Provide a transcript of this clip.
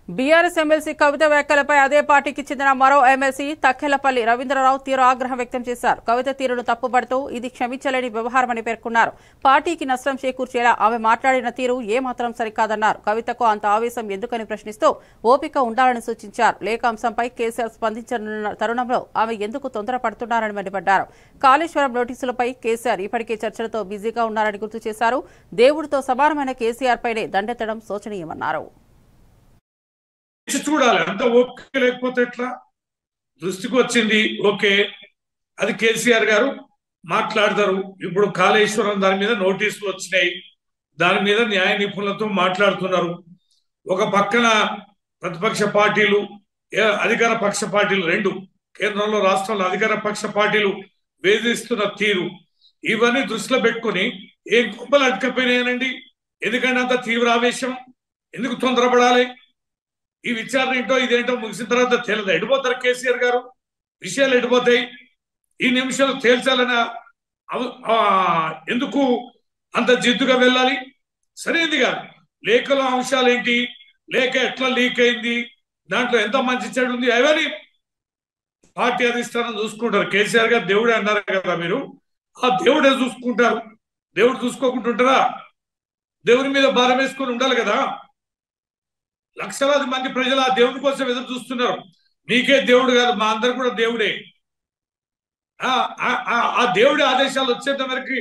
BRS MLC కవిత వ్యాఖ్యలపై అదే పార్టీకి చెందిన మరో ఎమ్మెల్సీ తక్కెళ్లపల్లి రవీంద్రరావు తీవ్ర ఆగ్రహం వ్యక్తం చేశారు. కవిత తీరును తప్పుపడుతూ ఇది క్షమించలేని వ్యవహారమని పేర్కొన్నారు. పార్టీకి నష్టం చేకూర్చేలా ఆమె మాట్లాడిన తీరు ఏమాత్రం సరికాదన్నారు. కవితకు అంత ఆవేశం ఎందుకని ప్రశ్నిస్తూ ఓపిక ఉండాలని సూచించారు. లేఖ అంశంపై కేసీఆర్ స్పందించనున్న తరుణంలో ఆమె ఎందుకు తొందరపడుతున్నారని మండిపడ్డారు. కాళేశ్వరం నోటీసులపై కేసీఆర్ ఇప్పటికే చర్చలతో బిజీగా ఉన్నారని గుర్తు చేశారు. దేవుడితో సమానమైన కేసీఆర్ పైనే దండెత్తడం శోచనీయమన్నారు. చూడాలి అంత ఓకే లేకపోతే ఎట్లా దృష్టికి వచ్చింది ఓకే అది కేసీఆర్ గారు మాట్లాడతారు. ఇప్పుడు కాళేశ్వరం దాని మీద నోటీసులు వచ్చినాయి, దాని మీద న్యాయ నిపుణులతో మాట్లాడుతున్నారు. ఒక పక్కన ప్రతిపక్ష పార్టీలు అధికార పక్ష పార్టీలు రెండు కేంద్రంలో రాష్ట్రంలో అధికార పక్ష పార్టీలు వేధిస్తున్న తీరు ఇవన్నీ దృష్టిలో పెట్టుకుని ఏం కుప్పలు అడ్డుకపోయినాయనండి. ఎందుకంటే అంత తీవ్ర ఆవేశం ఎందుకు తొందరపడాలి? ఈ విచారణ ఏంటో ఇదేంటో ముగిసిన తర్వాత తేలదు. ఎడిపోతారు కేసీఆర్ గారు, విషయాలు ఎడిపోతాయి. ఈ నిమిషాలు తేల్చాలని ఎందుకు అంత జిద్దుగా వెళ్ళాలి? సరైనది కాదు. లేఖలో అంశాలు ఏంటి, లేఖ ఎట్లా లీక్ అయింది, దాంట్లో ఎంత మంచి చెడు ఉంది, అవన్నీ పార్టీ అధిష్టానం చూసుకుంటారు. కేసీఆర్ గారు దేవుడే అన్నారు కదా, మీరు ఆ దేవుడే చూసుకుంటారు. దేవుడు చూసుకోకుంటుంటారా? దేవుని మీద భారం వేసుకొని ఉండాలి కదా. లక్షలాది మంది ప్రజలు ఆ దేవుడి కోసం ఎదురు చూస్తున్నారు. మీకే దేవుడు కాదు, మా అందరు కూడా దేవుడే. ఆ దేవుడి ఆదేశాలు వచ్చేంత వరకు